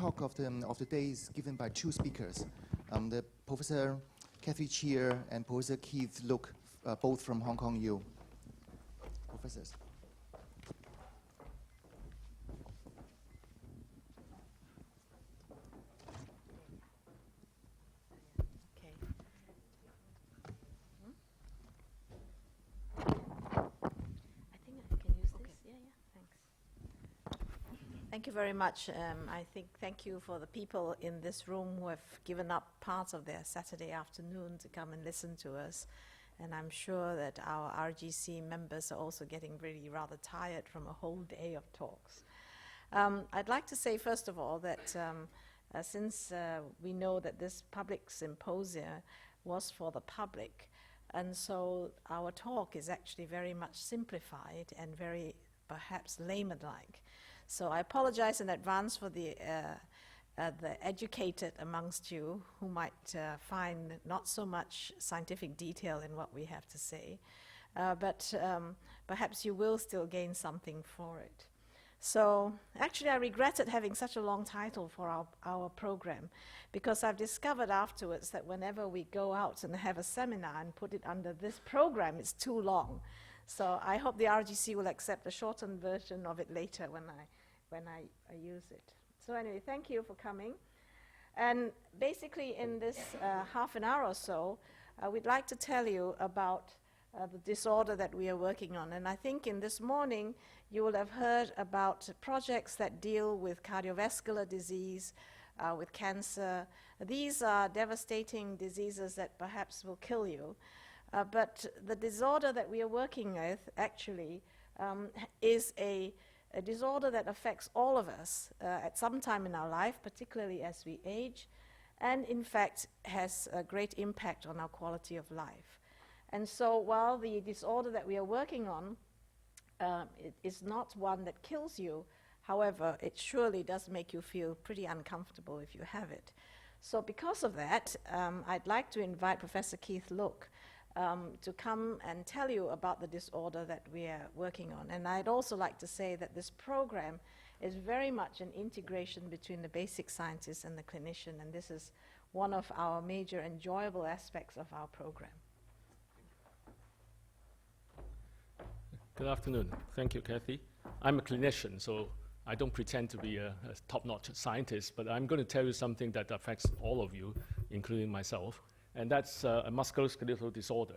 talk of the day is given by two speakers, the Professor Kathryn Cheah and Professor Keith Look, both from Hong Kong U. Professors. Thank you very much. Thank you for the people in this room who have given up parts of their Saturday afternoon to come and listen to us. And I'm sure that our RGC members are also getting really rather tired from a whole day of talks. I'd like to say, first of all, that since we know that this public symposium was for the public, and so our talk is actually very much simplified and very perhaps layman-like. So I apologize in advance for the educated amongst you who might find not so much scientific detail in what we have to say, but perhaps you will still gain something for it. So actually I regretted having such a long title for our program, because I've discovered afterwards that whenever we go out and have a seminar and put it under this program, it's too long. So I hope the RGC will accept a shortened version of it later when I use it. So anyway, thank you for coming. And basically in this half an hour or so, we'd like to tell you about the disorder that we are working on. And I think in this morning, you will have heard about projects that deal with cardiovascular disease, with cancer. These are devastating diseases that perhaps will kill you. But the disorder that we are working with actually is a disorder that affects all of us at some time in our life, particularly as we age, and in fact has a great impact on our quality of life. And so while the disorder that we are working on it is not one that kills you, however, it surely does make you feel pretty uncomfortable if you have it. So because of that, I'd like to invite Professor Keith Look to come and tell you about the disorder that we are working on. And I'd also like to say that this program is very much an integration between the basic scientist and the clinician, and this is one of our major enjoyable aspects of our program. Good afternoon. Thank you, Kathy. I'm a clinician, so I don't pretend to be a top-notch scientist, but I'm going to tell you something that affects all of you, including myself. And that's a musculoskeletal disorder.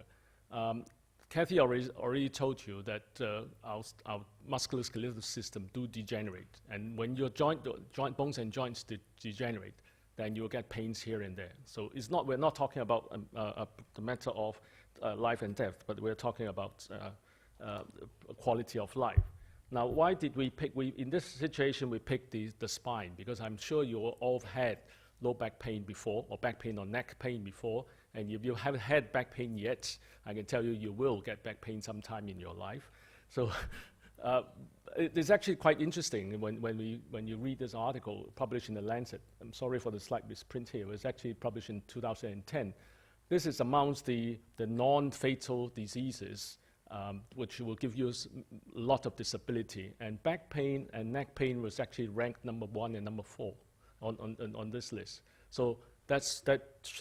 Kathy already told you that our musculoskeletal system do degenerate. And when your joint bones and joints degenerate, then you'll get pains here and there. So we're not talking about the matter of life and death, but we're talking about quality of life. Now, why did we pick, in this situation, we picked the spine? Because I'm sure you all have had low back pain before, or back pain or neck pain before, and if you haven't had back pain yet, I can tell you you will get back pain sometime in your life. So it's actually quite interesting when you read this article published in the LANCET. I'm sorry for the slight misprint here. It was actually published in 2010. This is amongst the non-fatal diseases which will give you a lot of disability. And back pain and neck pain was actually ranked number 1 and number 4 on this list. So that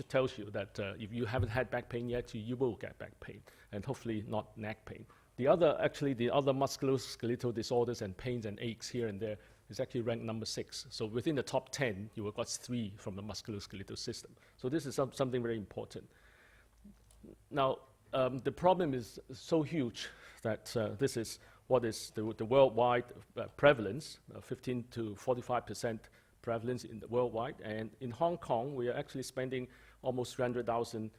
tells you that if you haven't had back pain yet, you will get back pain, and hopefully not neck pain. The other musculoskeletal disorders and pains and aches here and there is actually ranked number 6. So within the top 10, you have got 3 from the musculoskeletal system. So this is something very important. Now, the problem is so huge that this is what is the worldwide prevalence, 15 to 45% prevalence in the worldwide. And in Hong Kong, we are actually spending almost 300,000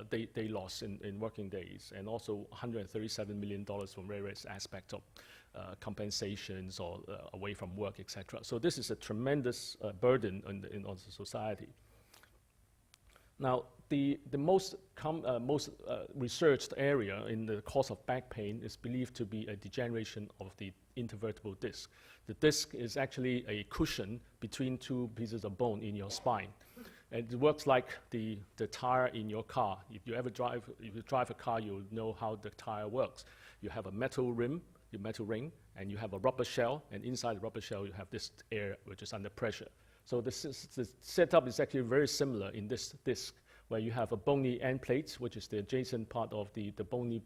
day loss in working days, and also $137 million from various aspects of compensations or away from work, etc. So this is a tremendous burden on the society. Now, the most researched area in the cause of back pain is believed to be a degeneration of the intervertebral disc. The disc is actually a cushion between 2 pieces of bone in your spine. And it works like the tire in your car. If you drive a car, you'll know how the tire works. You have a metal rim, and you have a rubber shell, and inside the rubber shell you have this air which is under pressure. So the setup is actually very similar in this disc, where you have a bony end plate, which is the adjacent part of the bony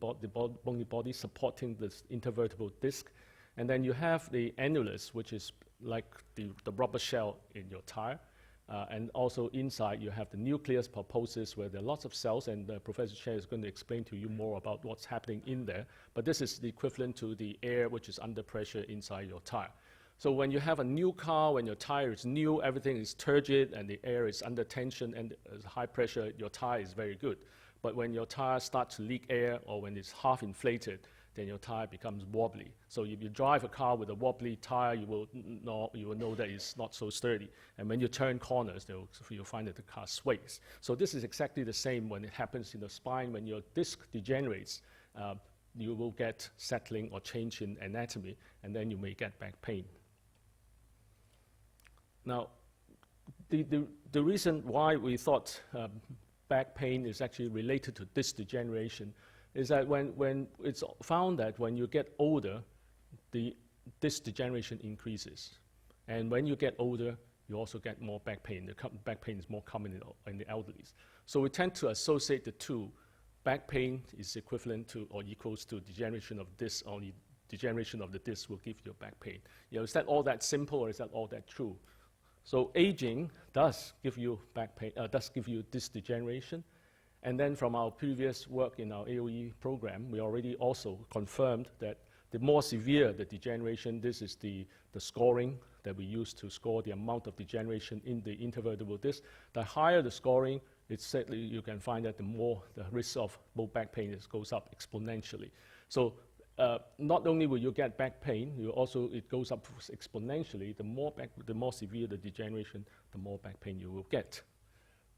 body supporting this intervertebral disc. And then you have the annulus, which is like the rubber shell in your tire. And also inside you have the nucleus pulposus, where there are lots of cells, and Professor Cheah is going to explain to you more about what's happening in there. But this is the equivalent to the air which is under pressure inside your tire. So when you have a new car, when your tire is new, everything is turgid and the air is under tension and high pressure, your tire is very good. But when your tire starts to leak air, or when it's half inflated, then your tire becomes wobbly. So if you drive a car with a wobbly tire, you will know that it's not so sturdy. And when you turn corners, you'll find that the car sways. So this is exactly the same when it happens in the spine. When your disc degenerates, you will get settling or change in anatomy, and then you may get back pain. Now, the reason why we thought back pain is actually related to disc degeneration is that when it's found that when you get older, the disc degeneration increases. And when you get older, you also get more back pain. The back pain is more common in the elderly. So we tend to associate the two. Back pain is equivalent to or equals to degeneration of disc, or the degeneration of the disc will give you back pain. Is that all that simple, or is that all that true? So aging does give you back pain, does give you disc degeneration. And then from our previous work in our AOE program, we already also confirmed that the more severe the degeneration, this is the scoring that we use to score the amount of degeneration in the intervertebral disc. The higher the scoring, it's certainly you can find that the more the risk of low back pain goes up exponentially. So not only will you get back pain, it goes up exponentially. The more severe the degeneration, the more back pain you will get.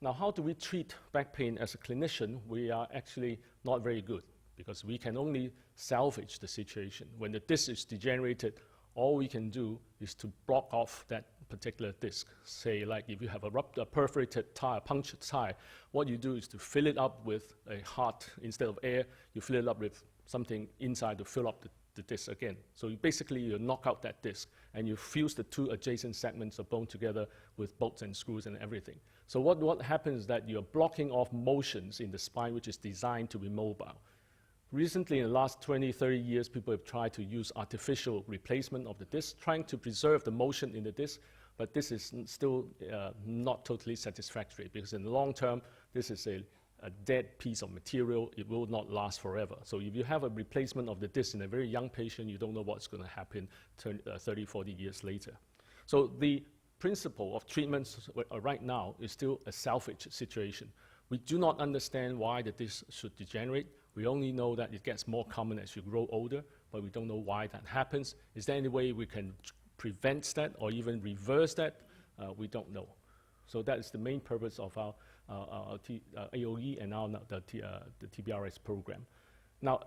Now, how do we treat back pain as a clinician? We are actually not very good, because we can only salvage the situation. When the disc is degenerated, all we can do is to block off that particular disc. Say, like if you have a perforated tire, punctured tire, what you do is to fill it up with a heart instead of air. You fill it up with something inside to fill up the disc again. So you knock out that disc, and you fuse the two adjacent segments of bone together with bolts and screws and everything. So what happens is that you're blocking off motions in the spine, which is designed to be mobile. Recently, in the last 20, 30 years, people have tried to use artificial replacement of the disc, trying to preserve the motion in the disc, but this is still not totally satisfactory, because in the long term, this is a dead piece of material. It will not last forever. So if you have a replacement of the disc in a very young patient, you don't know what's going to happen 30, 40 years later. So the principle of treatments right now is still a salvage situation. We do not understand why the disc should degenerate. We only know that it gets more common as you grow older, but we don't know why that happens. Is there any way we can prevent that or even reverse that? We don't know. So that is the main purpose of our AOE and now the TBRS program. Now,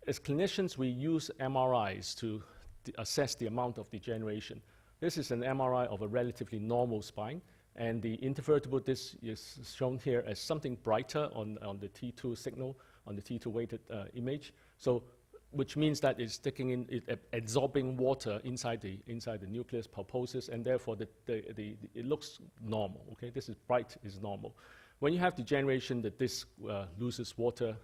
as clinicians, we use MRIs to assess the amount of degeneration. This is an MRI of a relatively normal spine, and the intervertebral disc is shown here as something brighter on the T2 signal, on the T2 weighted image. So, which means that it's absorbing water inside the nucleus pulposus, and therefore it looks normal. Okay, this is bright is normal. When you have degeneration, the disc loses water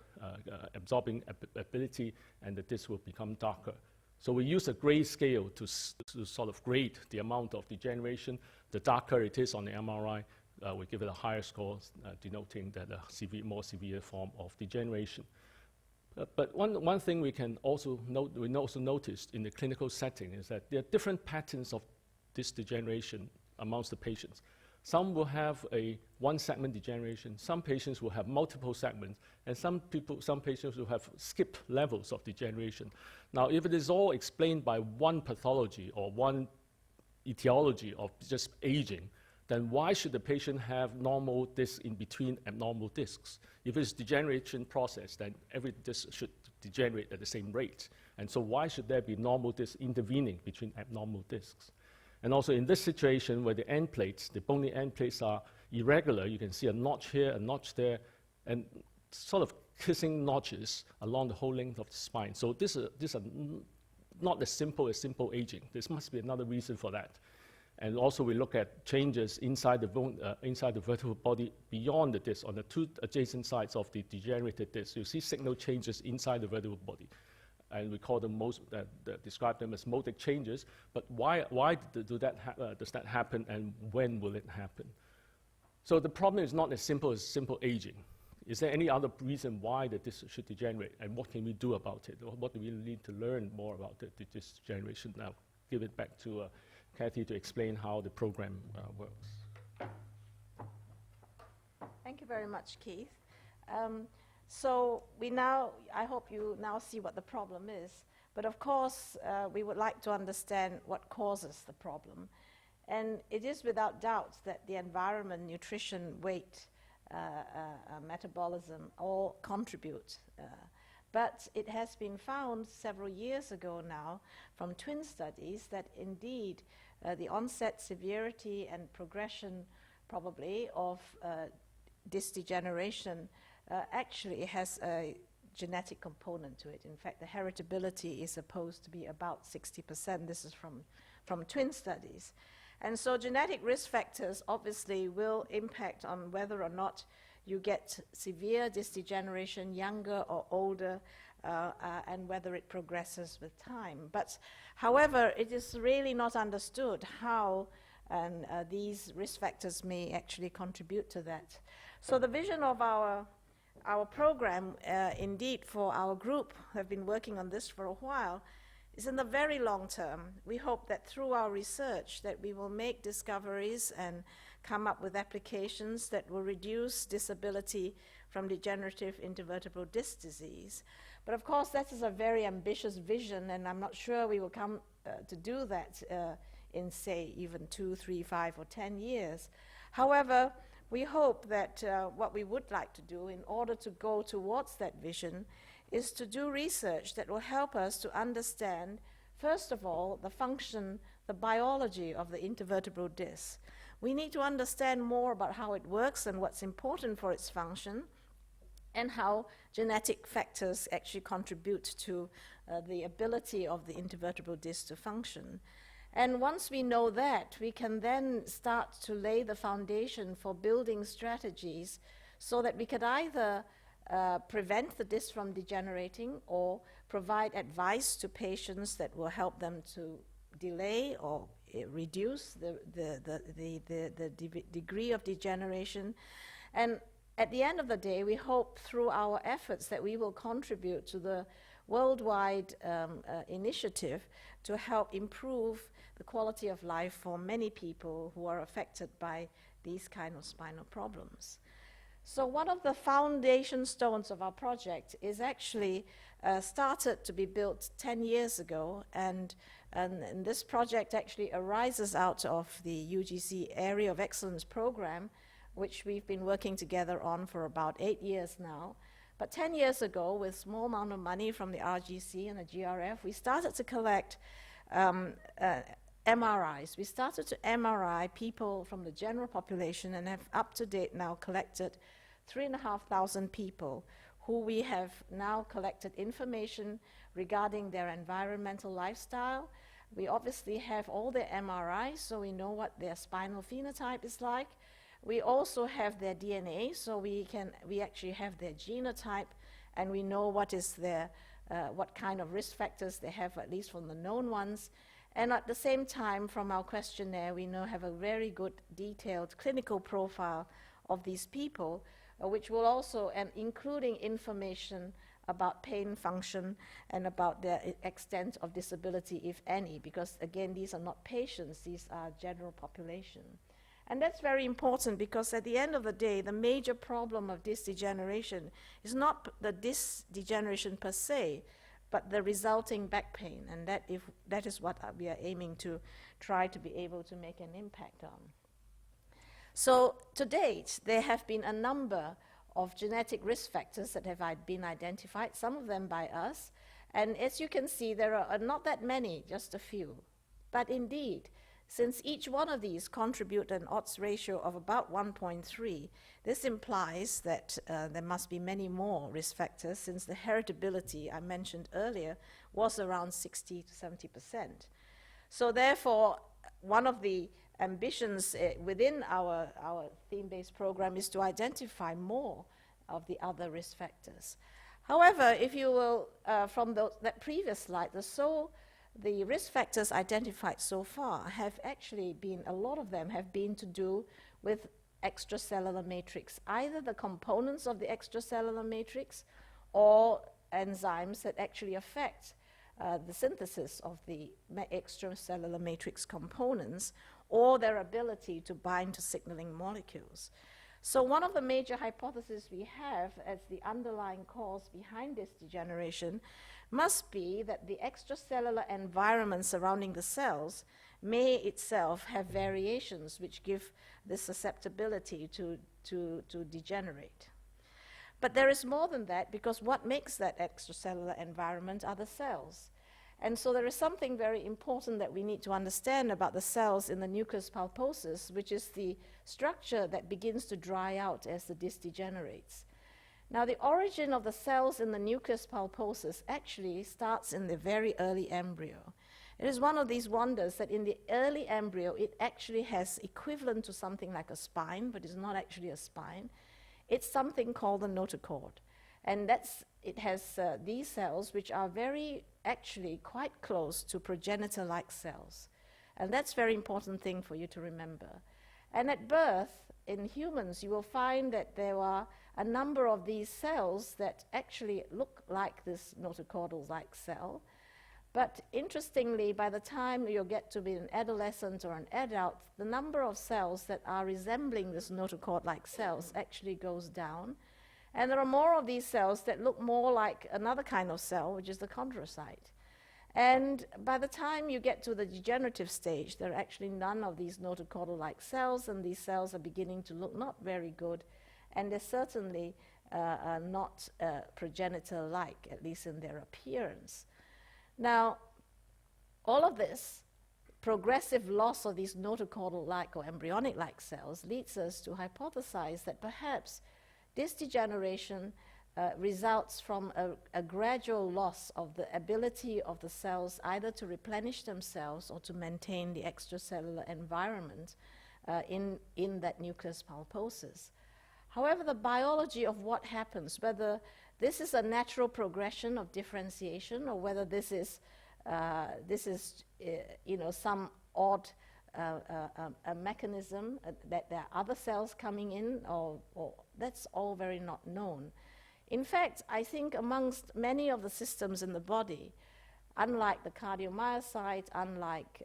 absorbing ability, and the disc will become darker. So we use a gray scale to sort of grade the amount of degeneration. The darker it is on the MRI, we give it a higher score, denoting that a more severe form of degeneration. But one thing we also noticed in the clinical setting is that there are different patterns of this degeneration amongst the patients. Some will have a one-segment degeneration. Some patients will have multiple segments, and some patients will have skipped levels of degeneration. Now, if it is all explained by one pathology or one etiology of just aging, then why should the patient have normal discs in between abnormal discs? If it's degeneration process, then every disc should degenerate at the same rate. And so why should there be normal discs intervening between abnormal discs? And also in this situation where the end plates, the bony end plates are irregular, you can see a notch here, a notch there, and sort of kissing notches along the whole length of the spine. So this is not as simple as simple aging. There must be another reason for that. And also we look at changes inside the bone, inside the vertebral body beyond the disc, on the two adjacent sides of the degenerated disc. You see signal changes inside the vertebral body. And we call them describe them as modic changes. But why does that happen, and when will it happen? So the problem is not as simple aging. Is there any other reason why the disc should degenerate, and what can we do about it? Or what do we need to learn more about the disc degeneration now? Give it back to Kathy to explain how the program works. Thank you very much, Keith. So I hope you now see what the problem is. But of course, we would like to understand what causes the problem. And it is without doubt that the environment, nutrition, weight, metabolism all contribute. But it has been found several years ago now from twin studies that indeed the onset, severity, and progression probably of disc degeneration actually has a genetic component to it. In fact, the heritability is supposed to be about 60%. This is from twin studies. And so genetic risk factors obviously will impact on whether or not you get severe disc degeneration, younger or older, and whether it progresses with time. But however, it is really not understood how these risk factors may actually contribute to that. So the vision of our program, indeed for our group, have been working on this for a while, is in the very long term. We hope that through our research that we will make discoveries and come up with applications that will reduce disability from degenerative intervertebral disc disease. But of course, that is a very ambitious vision, and I'm not sure we will come to do that in, say, even 2, 3, 5, or 10 years. However, we hope that what we would like to do in order to go towards that vision is to do research that will help us to understand, first of all, the function, the biology of the intervertebral disc. We need to understand more about how it works and what's important for its function, and how genetic factors actually contribute to the ability of the intervertebral disc to function. And once we know that, we can then start to lay the foundation for building strategies so that we could either prevent the disc from degenerating or provide advice to patients that will help them to delay or reduce the degree of degeneration. And at the end of the day, we hope through our efforts that we will contribute to the worldwide initiative to help improve the quality of life for many people who are affected by these kind of spinal problems. So one of the foundation stones of our project is actually started to be built 10 years ago, and this project actually arises out of the UGC Area of Excellence program, which we've been working together on for about 8 years now. But 10 years ago, with a small amount of money from the RGC and the GRF, we started to collect MRIs. We started to MRI people from the general population and have up to date now collected 3,500 people who we have now collected information regarding their environmental lifestyle. We obviously have all their MRIs, so we know what their spinal phenotype is like. We also have their DNA, so we actually have their genotype, and we know what is their, what kind of risk factors they have, at least from the known ones. And at the same time, from our questionnaire, we now have a very good detailed clinical profile of these people, which will also, and including information about pain function and about their extent of disability, if any, because again, these are not patients, these are general population. And that's very important because at the end of the day, the major problem of disc degeneration is not the disc degeneration per se, but the resulting back pain. And that is what we are aiming to try to be able to make an impact on. So to date, there have been a number of genetic risk factors that have been identified, some of them by us. And as you can see, there are not that many, just a few. But indeed, since each one of these contribute an odds ratio of about 1.3, this implies that there must be many more risk factors, since the heritability I mentioned earlier was around 60 to 70%. So therefore, one of the ambitions within our theme-based program is to identify more of the other risk factors. However, if you will, from that previous slide, the risk factors identified so far have actually been, a lot of them have been to do with extracellular matrix, either the components of the extracellular matrix or enzymes that actually affect the synthesis of the extracellular matrix components, or their ability to bind to signaling molecules. So one of the major hypotheses we have as the underlying cause behind this degeneration must be that the extracellular environment surrounding the cells may itself have variations which give this susceptibility to degenerate. But there is more than that, because what makes that extracellular environment are the cells. And so there is something very important that we need to understand about the cells in the nucleus pulposus, which is the structure that begins to dry out as the disc degenerates. Now, the origin of the cells in the nucleus pulposus actually starts in the very early embryo. It is one of these wonders that in the early embryo, it actually has equivalent to something like a spine, but it's not actually a spine. It's something called the notochord. And it has these cells, which are actually quite close to progenitor-like cells. And that's a very important thing for you to remember. And at birth, in humans, you will find that there are a number of these cells that actually look like this notochordal-like cell. But interestingly, by the time you get to be an adolescent or an adult, the number of cells that are resembling this notochord-like cells actually goes down. And there are more of these cells that look more like another kind of cell, which is the chondrocyte. And by the time you get to the degenerative stage, there are actually none of these notochordal-like cells, and these cells are beginning to look not very good, and they're certainly not progenitor-like, at least in their appearance. Now, all of this progressive loss of these notochordal-like or embryonic-like cells leads us to hypothesize that perhaps this degeneration results from a gradual loss of the ability of the cells either to replenish themselves or to maintain the extracellular environment in that nucleus pulposus. However, the biology of what happens, whether this is a natural progression of differentiation or whether this is some odd a mechanism that there are other cells coming in, or that's all very not known. In fact, I think amongst many of the systems in the body, unlike the cardiomyocyte, unlike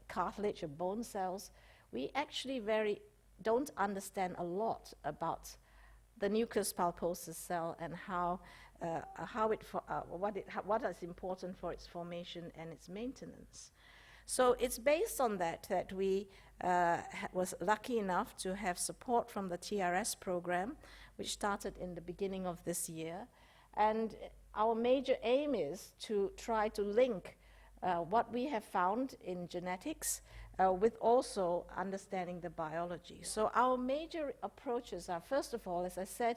cartilage or bone cells, we actually don't understand a lot about the nucleus pulposus cell and what is important for its formation and its maintenance. So it's based on that we was lucky enough to have support from the TRS program, which started in the beginning of this year. And our major aim is to try to link what we have found in genetics with also understanding the biology. So our major approaches are, first of all, as I said,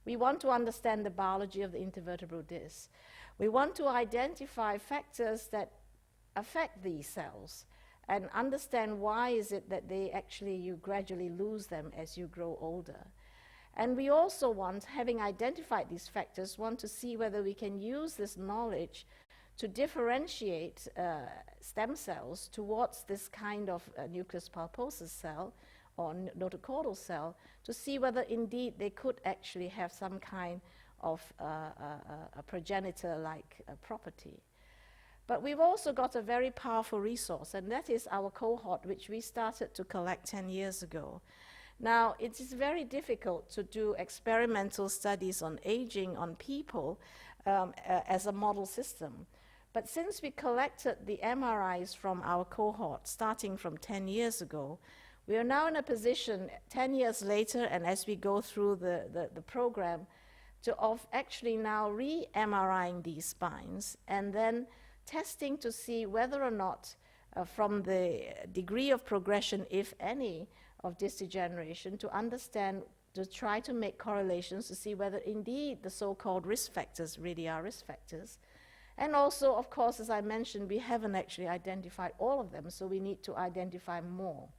we want to understand the biology of the intervertebral disc. We want to identify factors that affect these cells and understand why is it that you gradually lose them as you grow older. And we also want, having identified these factors, want to see whether we can use this knowledge to differentiate stem cells towards this kind of nucleus pulposus cell or notochordal cell to see whether indeed they could actually have some kind of a progenitor-like property. But we've also got a very powerful resource, and that is our cohort, which we started to collect 10 years ago. Now, it is very difficult to do experimental studies on aging on people as a model system. But since we collected the MRIs from our cohort starting from 10 years ago, we are now in a position 10 years later, and as we go through the program, of actually now re-MRIing these spines and then testing to see whether or not from the degree of progression, if any, of this degeneration, to understand, to try to make correlations to see whether indeed the so-called risk factors really are risk factors. And also, of course, as I mentioned, we haven't actually identified all of them, so we need to identify more.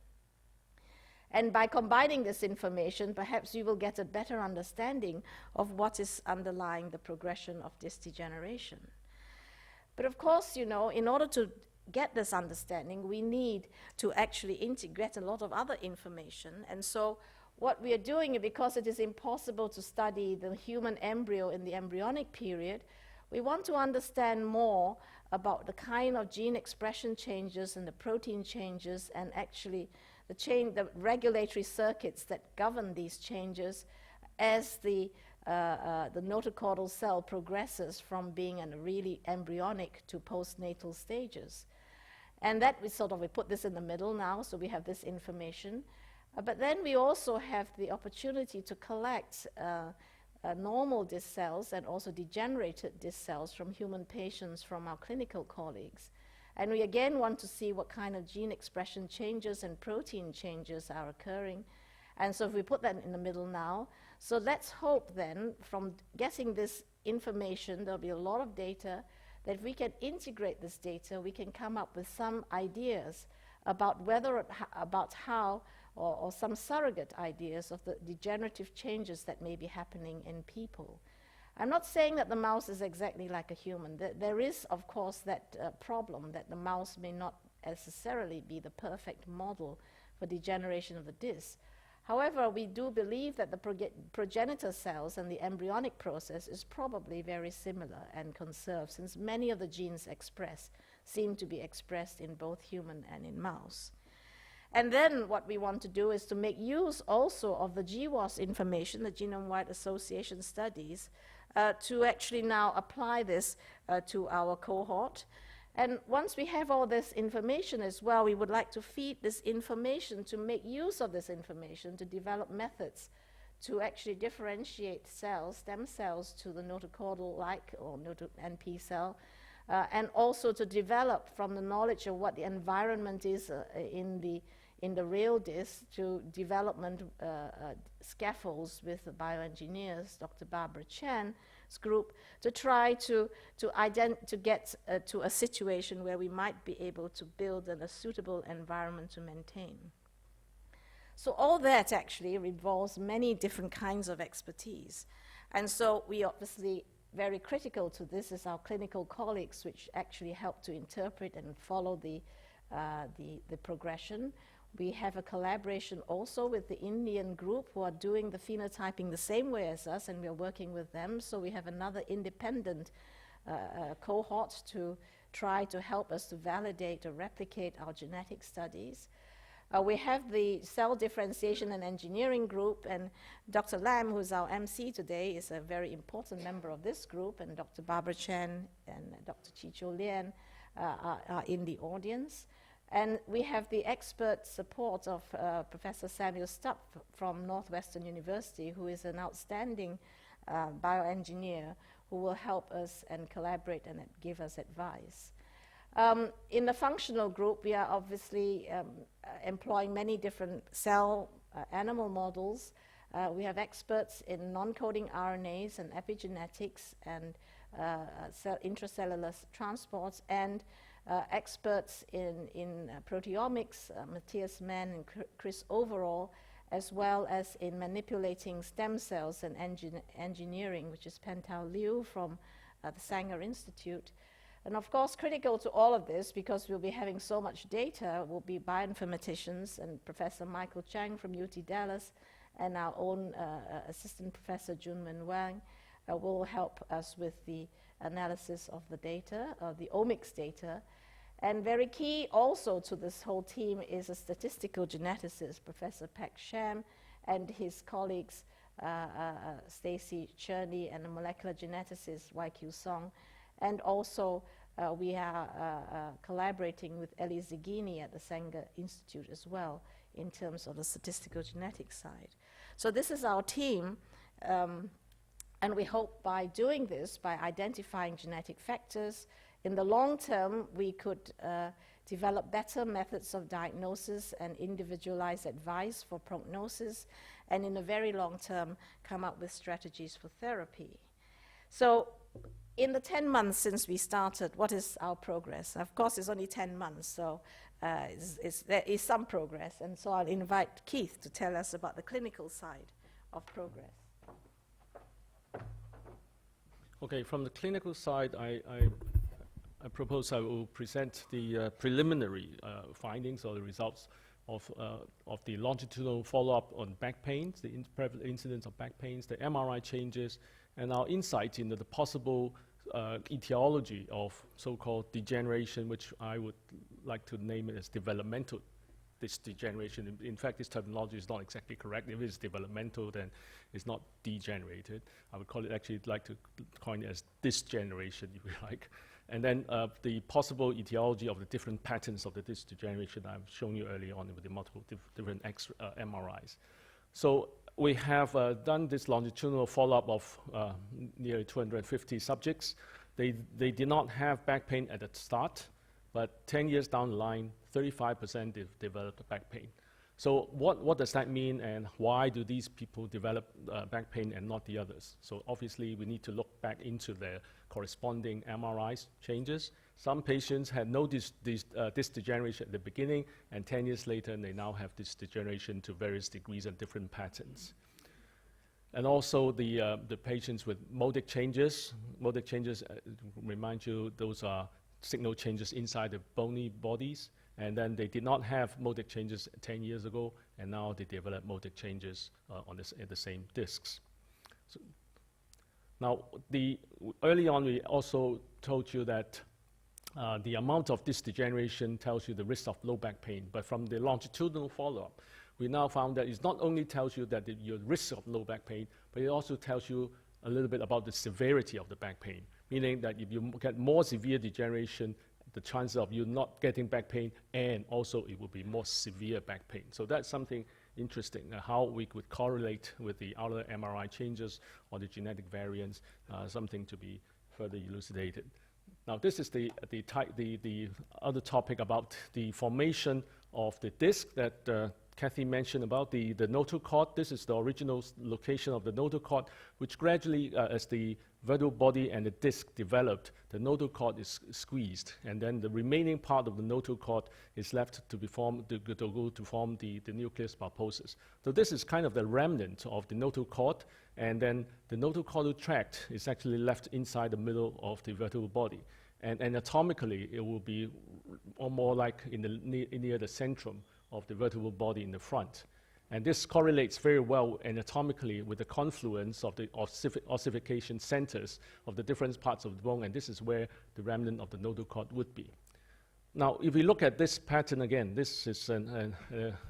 And by combining this information, perhaps you will get a better understanding of what is underlying the progression of this degeneration. But of course, you know, in order to get this understanding, we need to actually integrate a lot of other information. And so what we are doing, because it is impossible to study the human embryo in the embryonic period, we want to understand more about the kind of gene expression changes and the protein changes, and actually the regulatory circuits that govern these changes as the notochordal cell progresses from being in a really embryonic to postnatal stages. And that we put this in the middle now, so we have this information. But then we also have the opportunity to collect normal disc cells and also degenerated disc cells from human patients, from our clinical colleagues. And we again want to see what kind of gene expression changes and protein changes are occurring. And so if we put that in the middle now, so let's hope then from getting this information, there'll be a lot of data, that if we can integrate this data, we can come up with some ideas about how, or some surrogate ideas of the degenerative changes that may be happening in people. I'm not saying that the mouse is exactly like a human. There is, of course, that problem that the mouse may not necessarily be the perfect model for degeneration of the disc. However, we do believe that the progenitor cells and the embryonic process is probably very similar and conserved, since many of the genes expressed seem to be expressed in both human and in mouse. And then what we want to do is to make use also of the GWAS information, the Genome-Wide Association studies, to actually now apply this to our cohort. And once we have all this information as well, we would like to feed this information, to make use of this information, to develop methods to actually differentiate cells, stem cells, to the notochordal-like or NP cell, and also to develop from the knowledge of what the environment is in the real disc, to development scaffolds with the bioengineers, Dr. Barbara Chen's group, to try to get to a situation where we might be able to build a suitable environment to maintain. So all that actually involves many different kinds of expertise. And so we obviously, very critical to this is our clinical colleagues, which actually help to interpret and follow the progression. We have a collaboration also with the Indian group who are doing the phenotyping the same way as us, and we're working with them. So we have another independent cohort to try to help us to validate or replicate our genetic studies. We have the cell differentiation and engineering group, and Dr. Lam, who's our MC today, is a very important member of this group, and Dr. Barbara Chen and Dr. Chicho Lian are in the audience. And we have the expert support of Professor Samuel Stupp from Northwestern University, who is an outstanding bioengineer who will help us and collaborate and give us advice. In the functional group, we are obviously employing many different cell animal models. We have experts in non-coding RNAs and epigenetics and intracellular transports, and experts in proteomics, Matthias Mann and Chris Overall, as well as in manipulating stem cells and engineering, which is Pentao Liu from the Sanger Institute. And of course, critical to all of this, because we'll be having so much data, will be bioinformaticians, and Professor Michael Chang from UT Dallas and our own assistant professor Junmin Wang will help us with the analysis of the data, the omics data. And very key also to this whole team is a statistical geneticist, Professor Pak Sham, and his colleagues, Stacy Cherney, and a molecular geneticist, YQ Song. And also, we are collaborating with Elie Zigini at the Sanger Institute as well in terms of the statistical genetics side. So this is our team, and we hope by doing this, by identifying genetic factors, in the long term, we could develop better methods of diagnosis and individualized advice for prognosis, and in the very long term, come up with strategies for therapy. So in the 10 months since we started, what is our progress? Of course, it's only 10 months, so there is some progress. And so I'll invite Keith to tell us about the clinical side of progress. Okay, from the clinical side, I propose I will present the preliminary findings or the results of the longitudinal follow-up on back pains, the incidence of back pains, the MRI changes, and our insight into the possible etiology of so-called degeneration, which I would like to name it as developmental degeneration. In fact, this terminology is not exactly correct. If it's developmental, then it's not degenerated. I would call it, actually like to coin it as disgeneration, if you like. And then the possible etiology of the different patterns of the disc degeneration I've shown you earlier on with the multiple different MRIs. So we have done this longitudinal follow-up of nearly 250 subjects. They did not have back pain at the start, but 10 years down the line, 35% developed back pain. So what does that mean, and why do these people develop back pain and not the others? So obviously we need to look back into their corresponding MRI changes. Some patients had no disc degeneration at the beginning, and 10 years later they now have this degeneration to various degrees and different patterns. And also the patients with modic changes. Modic changes, remind you, those are signal changes inside the bony bodies, and then they did not have modic changes 10 years ago, and now they develop modic changes at the same discs. So now, early on we also told you that the amount of disc degeneration tells you the risk of low back pain, but from the longitudinal follow-up, we now found that it not only tells you that your risk of low back pain, but it also tells you a little bit about the severity of the back pain, meaning that if you get more severe degeneration, the chances of you not getting back pain, and also it will be more severe back pain. So that's something interesting, how we could correlate with the other MRI changes or the genetic variants, something to be further elucidated. Now this is the other topic about the formation of the disc that Kathy mentioned about the nodal cord. This is the original location of the nodal cord, which gradually, as the vertebral body and the disc developed, the nodal cord is squeezed, and then the remaining part of the nodal cord is left to form the nucleus pulposus. So this is kind of the remnant of the nodal cord, and then the nodal caudal tract is actually left inside the middle of the vertebral body. And anatomically, it will be more like near the centrum of the vertebral body in the front. And this correlates very well anatomically with the confluence of the ossification centers of the different parts of the bone, and this is where the remnant of the nodal cord would be. Now, if we look at this pattern again, this is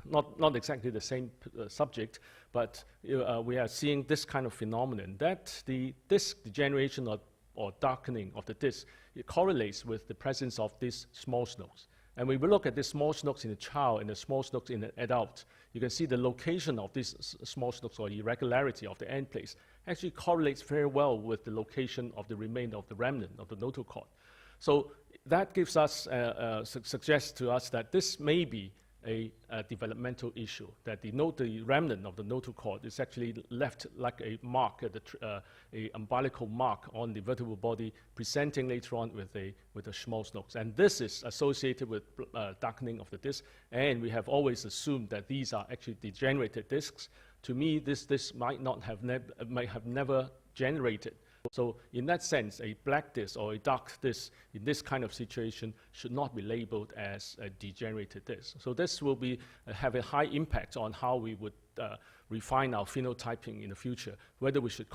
not exactly the same subject, but we are seeing this kind of phenomenon, that the disc degeneration or darkening of the disc, it correlates with the presence of these small snokes. And when we look at the small snokes in the child and the small snokes in the adult, you can see the location of these small snokes or irregularity of the end place actually correlates very well with the location of the remainder of the remnant of the nodal cord. So that gives us, suggests to us that this may be a developmental issue, that the remnant of the nodal cord is actually left like a mark, a umbilical mark on the vertebral body, presenting later on with the small snokes. And this is associated with darkening of the disc, and we have always assumed that these are actually degenerated discs. To me, this might have never generated. So in that sense, a black disc or a dark disc in this kind of situation should not be labeled as a degenerated disc. So this will have a high impact on how we would refine our phenotyping in the future, whether we should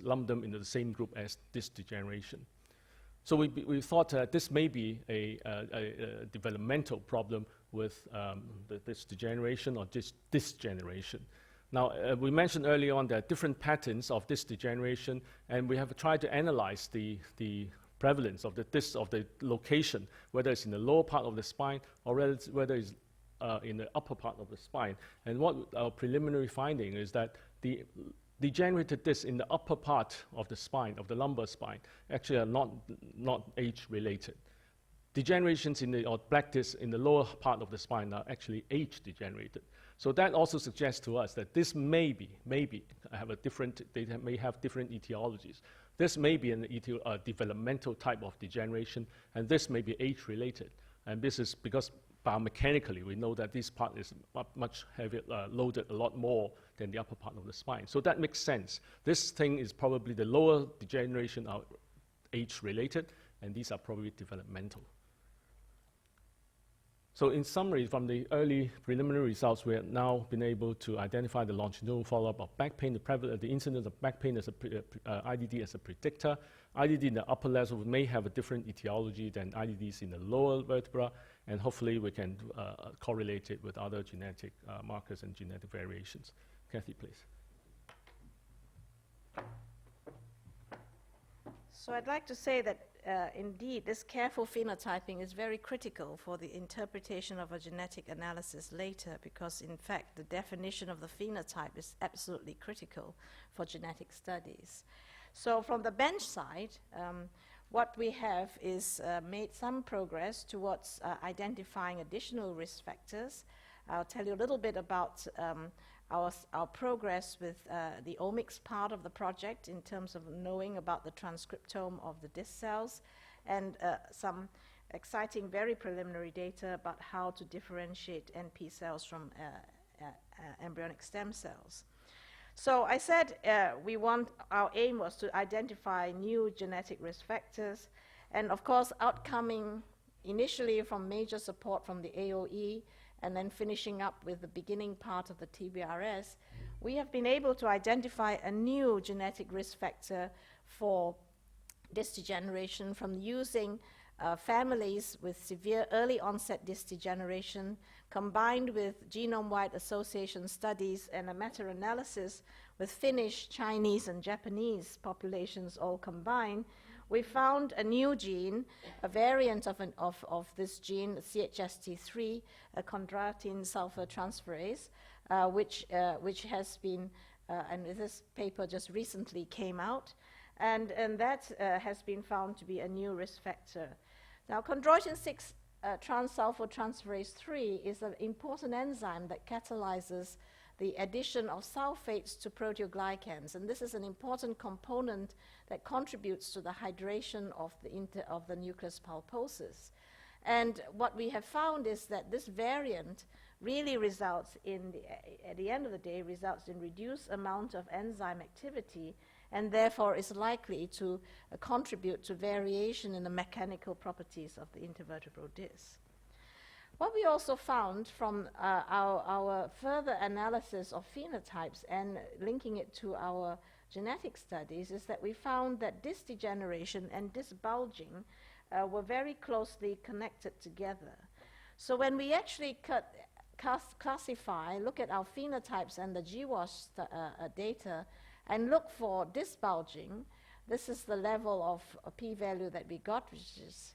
lump them into the same group as disc degeneration. So we thought this may be a developmental problem with this degeneration or disgeneration. Now, we mentioned earlier on there are different patterns of this degeneration, and we have tried to analyze the prevalence of the location, whether it's in the lower part of the spine or whether it's in the upper part of the spine. And what our preliminary finding is that the degenerated discs in the upper part of the spine, of the lumbar spine, actually are not age-related. Degenerations or black discs in the lower part of the spine are actually age-degenerated. So that also suggests to us that this may have a different, may have different etiologies. This may be a developmental type of degeneration, and this may be age-related. And this is because biomechanically, we know that this part is much heavier, loaded a lot more than the upper part of the spine. So that makes sense. This thing is probably the lower degeneration are age-related, and these are probably developmental. So in summary, from the early preliminary results, we have now been able to identify the longitudinal follow-up of back pain, the incidence of back pain as IDD as a predictor. IDD in the upper level may have a different etiology than IDDs in the lower vertebra, and hopefully we can correlate it with other genetic markers and genetic variations. Kathy, please. So I'd like to say that indeed this careful phenotyping is very critical for the interpretation of a genetic analysis later, because in fact the definition of the phenotype is absolutely critical for genetic studies. So from the bench side, what we have is made some progress towards identifying additional risk factors. I'll tell you a little bit about our progress with the omics part of the project in terms of knowing about the transcriptome of the disc cells, and some exciting, very preliminary data about how to differentiate NP cells from embryonic stem cells. So I said our aim was to identify new genetic risk factors, and of course outcoming initially from major support from the AOE, and then finishing up with the beginning part of the TBRS, we have been able to identify a new genetic risk factor for disc degeneration from using families with severe early onset disc degeneration combined with genome-wide association studies and a meta-analysis with Finnish, Chinese, and Japanese populations all combined. We found a new gene, a variant of this gene, CHST3, a chondroitin sulfur transferase, which has been, and this paper just recently came out, and that has been found to be a new risk factor. Now, chondroitin 6 trans-sulfotransferase 3 is an important enzyme that catalyzes the addition of sulfates to proteoglycans, and this is an important component that contributes to the hydration of the nucleus pulposus. And what we have found is that this variant really results in, at the end of the day, results in reduced amount of enzyme activity, and therefore is likely to contribute to variation in the mechanical properties of the intervertebral disc. What we also found from our further analysis of phenotypes and linking it to our genetic studies is that we found that disc degeneration and disc bulging were very closely connected together. So when we actually look at our phenotypes and the GWAS data and look for disc bulging, this is the level of a p-value that we got, which is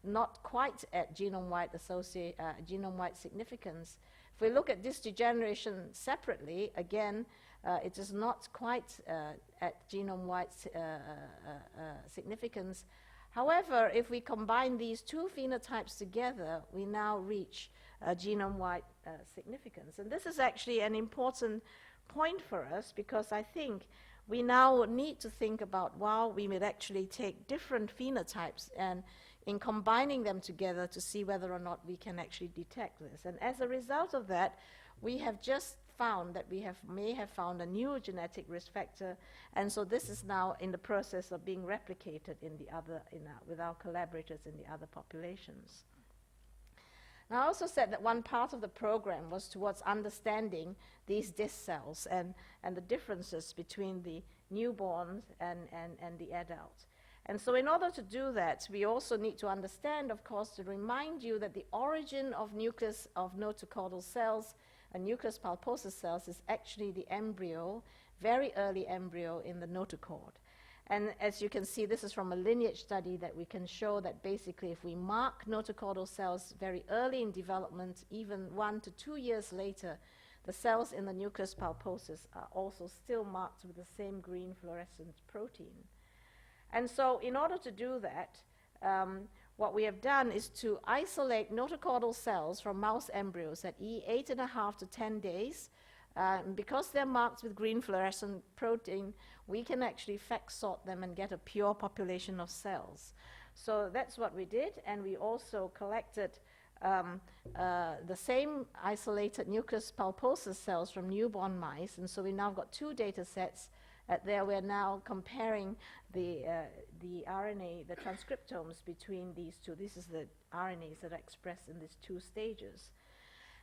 not quite at genome-wide significance. If we look at disc degeneration separately, again, it is not quite at genome-wide significance. However, if we combine these two phenotypes together, we now reach genome-wide significance. And this is actually an important point for us, because I think we now need to think about, well, we would actually take different phenotypes and in combining them together to see whether or not we can actually detect this. And as a result of that, we have just found that we may have found a new genetic risk factor, and so this is now in the process of being replicated with our collaborators in the other populations. Now, I also said that one part of the program was towards understanding these disc cells and the differences between the newborns and the adult. And so in order to do that, we also need to understand, of course, to remind you that the origin of nucleus of notochordal cells and nucleus pulposus cells is actually the embryo, very early embryo in the notochord. And as you can see, this is from a lineage study that we can show that basically if we mark notochordal cells very early in development, even 1 to 2 years later, the cells in the nucleus pulposus are also still marked with the same green fluorescent protein. And so in order to do that, what we have done is to isolate notochordal cells from mouse embryos at 8.5 to 10 days. Because they're marked with green fluorescent protein, we can actually FACS sort them and get a pure population of cells. So that's what we did, and we also collected the same isolated nucleus pulposus cells from newborn mice, and so we now got 2 data sets. There we're now comparing the RNA, the transcriptomes between these two. This is the RNAs that are expressed in these 2 stages.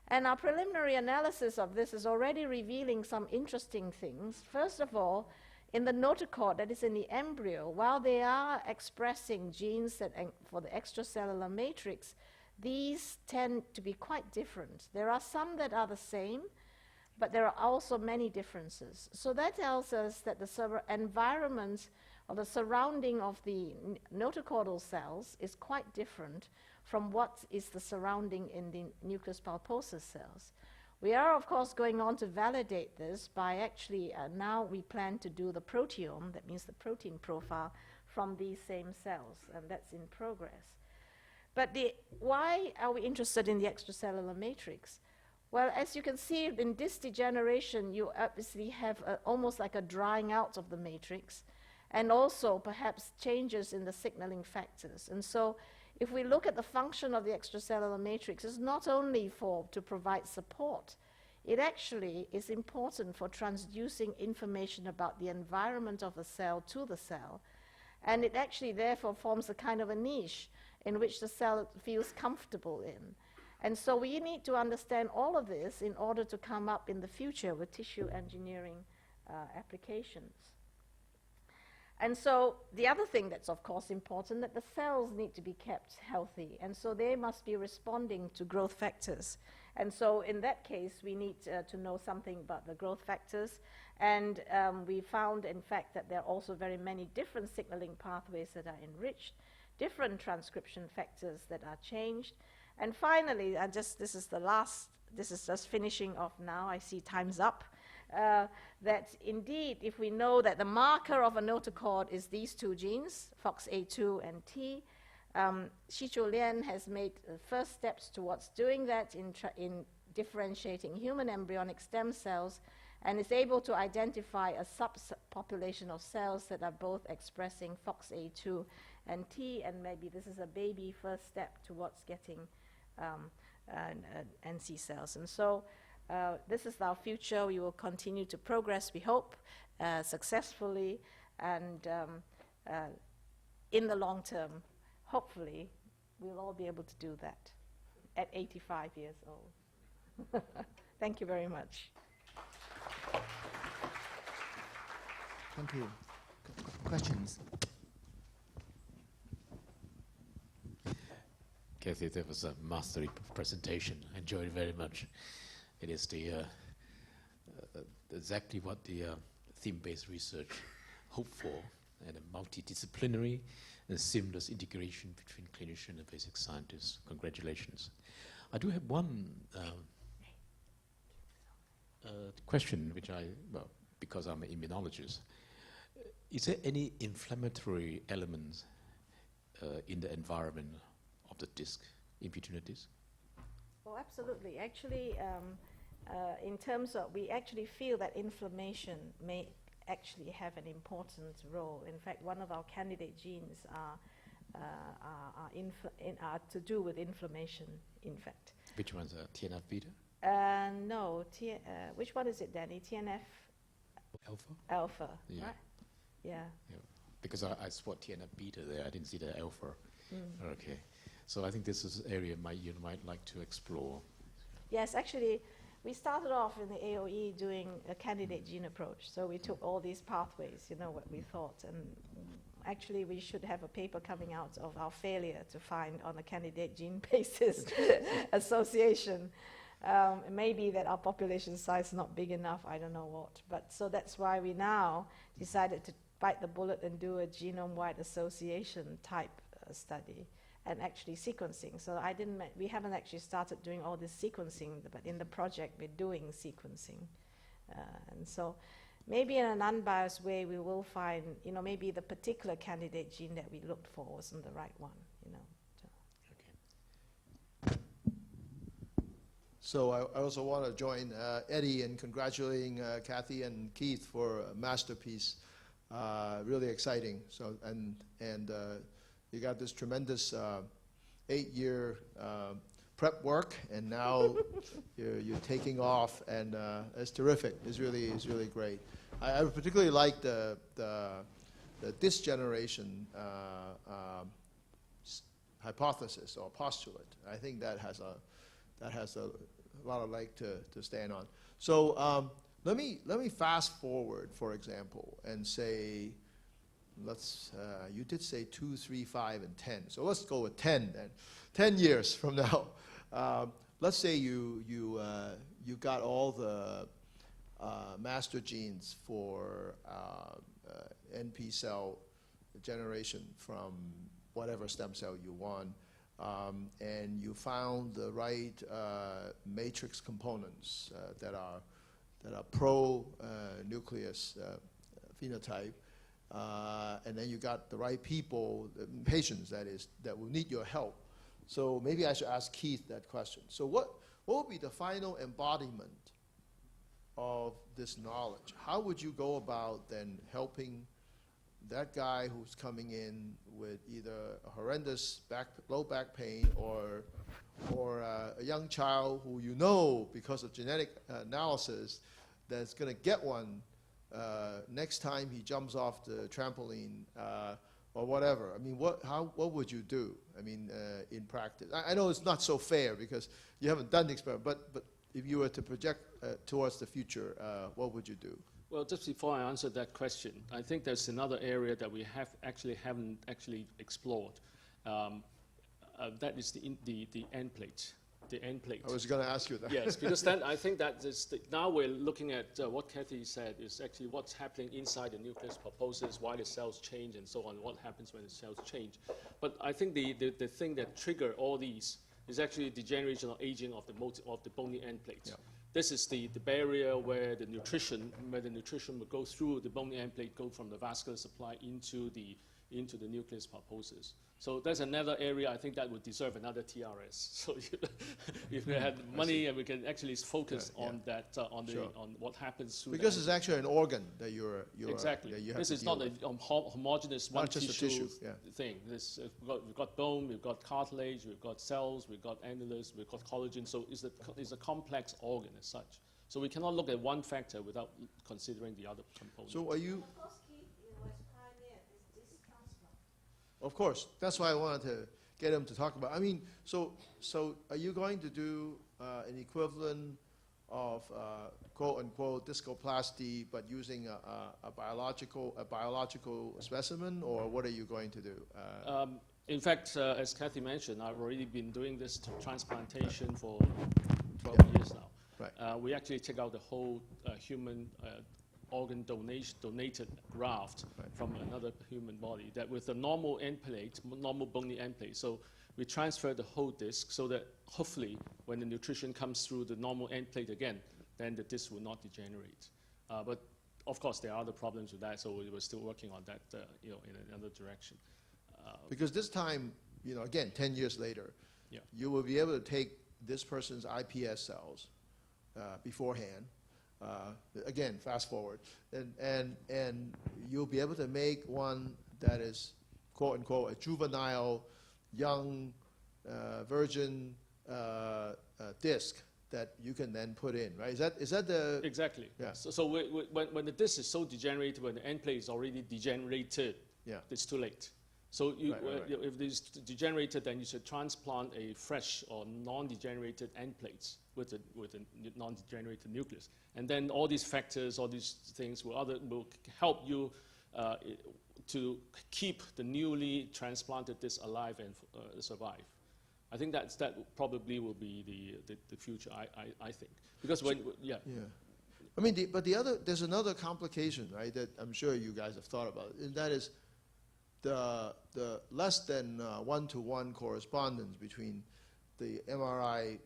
And our preliminary analysis of this is already revealing some interesting things. First of all, in the notochord, that is in the embryo, while they are expressing genes that for the extracellular matrix, these tend to be quite different. There are some that are the same, but there are also many differences. So that tells us that the environment or the surrounding of the notochordal cells is quite different from what is the surrounding in the nucleus pulposus cells. We are, of course, going on to validate this by actually, now we plan to do the proteome, that means the protein profile, from these same cells, and that's in progress. But why are we interested in the extracellular matrix? Well, as you can see, in this degeneration, you obviously have almost like a drying out of the matrix, and also perhaps changes in the signaling factors. And so if we look at the function of the extracellular matrix, it's not only to provide support, it actually is important for transducing information about the environment of the cell to the cell. And it actually therefore forms a kind of a niche in which the cell feels comfortable in. And so we need to understand all of this in order to come up in the future with tissue engineering applications. And so the other thing that's of course important, that the cells need to be kept healthy, and so they must be responding to growth factors. And so in that case, we need to know something about the growth factors, and we found in fact that there are also very many different signaling pathways that are enriched, different transcription factors that are changed. And finally, this is just finishing off now, I see time's up, that indeed, if we know that the marker of a notochord is these 2 genes, FOXA2 and T, Xizhu Lian has made first steps towards doing that in differentiating human embryonic stem cells, and is able to identify a subpopulation of cells that are both expressing FOXA2 and T, and maybe this is a baby first step towards getting NC cells. And so this is our future. We will continue to progress, we hope, successfully, and in the long term, hopefully, we'll all be able to do that at 85 years old. Thank you very much. Thank you. Questions? Kathy, that was a mastery presentation. I enjoyed it very much. It is exactly what the theme-based research hoped for, and a multidisciplinary and seamless integration between clinician and basic scientists. Congratulations. I do have one question, because I'm an immunologist. Is there any inflammatory elements in the environment of the disc, in between the disc? Oh, absolutely. Actually, in terms of, we actually feel that inflammation may actually have an important role. In fact, one of our candidate genes are to do with inflammation, in fact. Which one's TNF-beta? No. Which one is it, Danny? TNF? Alpha? Alpha, Yeah. right? Yeah. Because I spot TNF-beta there. I didn't see the alpha. Okay. So I think this is an area you might like to explore. Yes, actually, we started off in the AOE doing a candidate gene approach. So we took all these pathways, what we thought. And actually, we should have a paper coming out of our failure to find on a candidate gene basis association. Maybe that our population size is not big enough, I don't know what. But so that's why we now decided to bite the bullet and do a genome-wide association type study, and actually sequencing. So we haven't actually started doing all this sequencing, but in the project we're doing sequencing. And so maybe in an unbiased way we will find, maybe the particular candidate gene that we looked for wasn't the right one, So I also want to join Eddie in congratulating Kathy and Keith for a masterpiece. Really exciting. So and you got this tremendous 8-year prep work, and now you're taking off, and it's terrific. It's really great. I particularly like the degeneration hypothesis or postulate. I think that has a lot of leg to stand on. So let me fast forward, for example, and say, you did say 2, 3, 5, and 10. So let's go with 10 then. 10 years from now, let's say you got all the master genes for NP cell generation from whatever stem cell you want, and you found the right matrix components that are pro-nucleus phenotype, and then you got the right people, patients that will need your help. So maybe I should ask Keith that question. So what would be the final embodiment of this knowledge? How would you go about then helping that guy who's coming in with either a horrendous low back pain or a young child who you know because of genetic analysis that's going to get one next time he jumps off the trampoline or whatever? I mean, what would you do? I mean, in practice, I know it's not so fair because you haven't done the experiment, but if you were to project towards the future, what would you do? Well, just before I answer that question, I think there's another area that we haven't explored. That is the end plate. The end plate. I was going to ask you that. Yes, because then I think that now we're looking at what Kathy said is actually what's happening inside the nucleus pulposus, why the cells change, and so on. What happens when the cells change? But I think the thing that trigger all these is actually degeneration or aging of the bony end plate. Yeah. This is the barrier where the nutrition will go through the bony end plate, go from the vascular supply into the nucleus pulposus. So there's another area I think that would deserve another TRS. So if we had money and we can actually focus on that, on what happens through. Because it's actually an organ that you're exactly. You have this to is not a homogeneous one tissue thing. We've got bone, we've got cartilage, we've got cells, we've got annulus, we've got collagen. So it's a complex organ as such. So we cannot look at one factor without considering the other components. So are you? Of course, that's why I wanted to get him to talk about. I mean, so are you going to do an equivalent of quote unquote discoplasty, but using a biological specimen, or what are you going to do? In fact, as Kathy mentioned, I've already been doing this transplantation for 12 years now. Right. We actually take out the whole human organ donated graft from another human body that with a normal end plate, normal bony end plate. So we transfer the whole disc so that hopefully when the nutrition comes through the normal end plate again, then the disc will not degenerate. But of course there are other problems with that, so we're still working on that in another direction. Because this time, again, 10 years later, you will be able to take this person's iPS cells beforehand. Again, fast forward, and you'll be able to make one that is quote unquote a juvenile, young, virgin disc that you can then put in, right? Is that the exactly? Yeah. So when the disc is so degenerated, when the end plate is already degenerated, it's too late. So if it's degenerated, then you should transplant a fresh or non-degenerated end plates with a non-degenerated nucleus. And then all these factors, all these things will help you to keep the newly transplanted disc alive and survive. I think that probably will be the future, I think. Because I mean, there's another complication, right, that I'm sure you guys have thought about, and that is the less than one-to-one correspondence between the MRI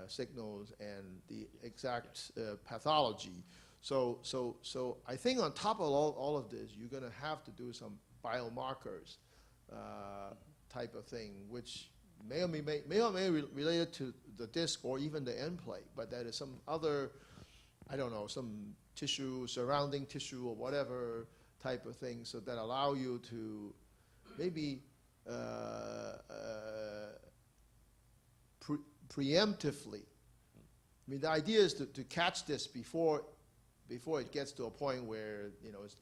signals and the exact pathology. So I think on top of all of this, you're going to have to do some biomarkers type of thing, which may or may related to the disc or even the end plate, but that is some other, I don't know, some tissue, surrounding tissue or whatever type of thing, so that allow you to maybe preemptively. I mean, the idea is to catch this before it gets to a point where, you know, it's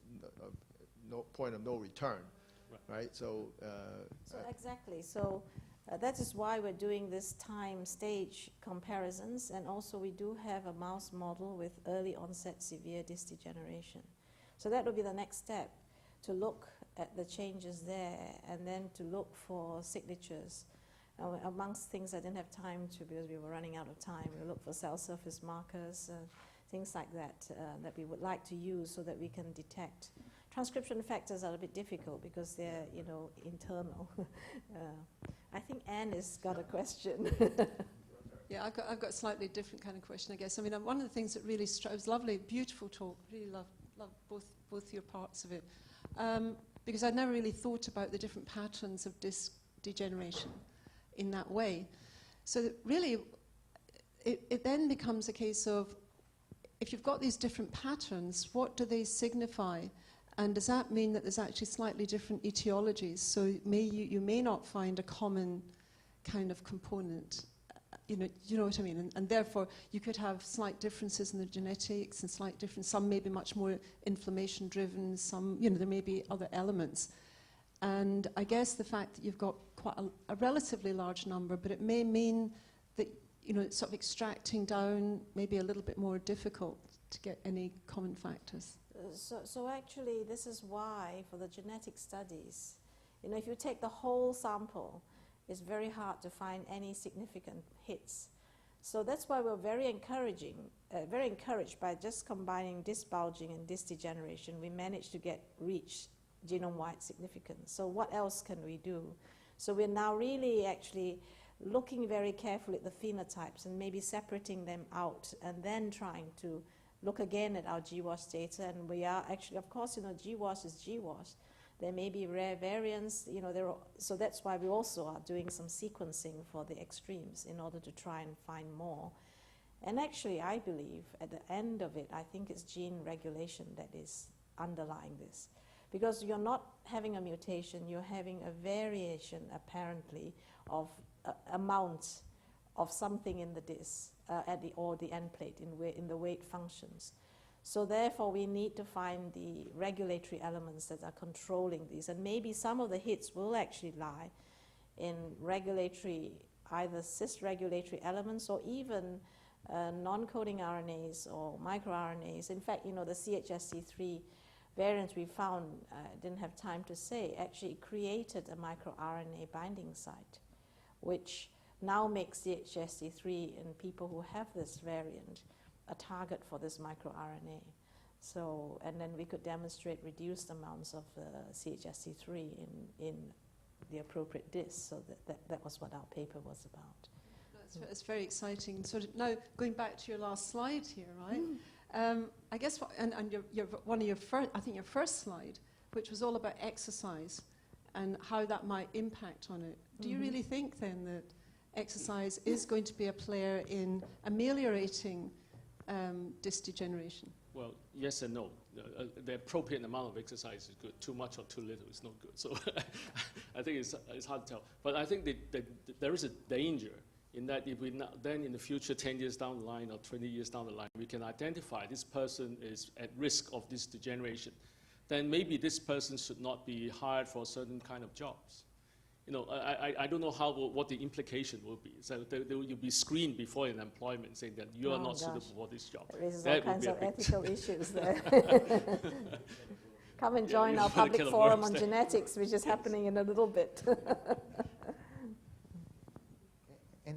no point of no return, right? So exactly. So that is why we're doing this time stage comparisons, and also we do have a mouse model with early onset severe disc degeneration. So that will be the next step, to look at the changes there and then to look for signatures. Amongst things I didn't have time to, because we were running out of time, we look for cell surface markers, things like that, that we would like to use so that we can detect. Transcription factors are a bit difficult because they're, you know, internal. I think Anne has got a question. Yeah, I've got a slightly different kind of question, I guess. I mean, one of the things that really struck, it was lovely, beautiful talk, really loved both your parts of it, because I'd never really thought about the different patterns of disc degeneration in that way. So that really, it then becomes a case of, if you've got these different patterns, what do they signify? And does that mean that there's actually slightly different etiologies? So you may not find a common kind of component, you know what I mean? And therefore, you could have slight differences in the genetics and slight difference. Some may be much more inflammation-driven, some, you know, there may be other elements. And I guess the fact that you've got quite a relatively large number, but it may mean that, you know, it's sort of extracting down maybe a little bit more difficult to get any common factors. So actually, this is why for the genetic studies, you know, if you take the whole sample, it's very hard to find any significant hits. So that's why we're very encouraged by just combining disc bulging and disc degeneration. We managed to reach genome-wide significance. So what else can we do? So we're now really actually looking very carefully at the phenotypes and maybe separating them out and then trying to look again at our GWAS data. And we are actually, of course, you know, GWAS is GWAS. There may be rare variants, you know, so that's why we also are doing some sequencing for the extremes in order to try and find more. And actually, I believe at the end of it, I think it's gene regulation that is underlying this. Because you're not having a mutation, you're having a variation, apparently, of amounts of something in the disc or the end plate in the way it functions. So therefore, we need to find the regulatory elements that are controlling these. And maybe some of the hits will actually lie in regulatory, either cis-regulatory elements or even non-coding RNAs or microRNAs. In fact, you know, the CHSC3 variants we found, didn't have time to say, actually created a microRNA binding site, which now makes CHSC3 in people who have this variant a target for this microRNA. So, and then we could demonstrate reduced amounts of CHSC3 in the appropriate disc. So that was what our paper was about. It's very exciting. So now, going back to your last slide here, right? I guess, and I think your first slide, which was all about exercise and how that might impact on it. Do you really think then that exercise is going to be a player in ameliorating disc degeneration? Well, yes and no. The appropriate amount of exercise is good. Too much or too little is not good. So I think it's hard to tell. But I think there is a danger in that if we then in the future, 10 years down the line or 20 years down the line, we can identify this person is at risk of this degeneration, then maybe this person should not be hired for certain kind of jobs. You know, I don't know what the implication will be. So you'll be screened before an employment saying that you are not suitable for this job. It raises all kinds of ethical issues there. Come and join our public forum on genetics, which is happening in a little bit.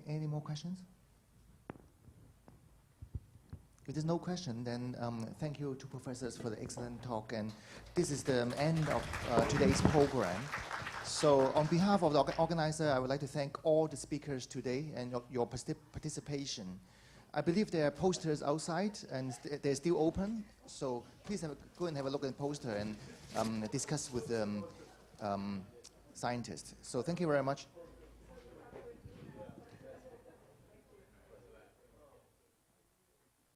Any more questions? If there's no question, then thank you to professors for the excellent talk. And this is the end of today's program. So on behalf of the organizer, I would like to thank all the speakers today and your participation. I believe there are posters outside, and they're still open. So please go and have a look at the poster and discuss with the scientists. So thank you very much.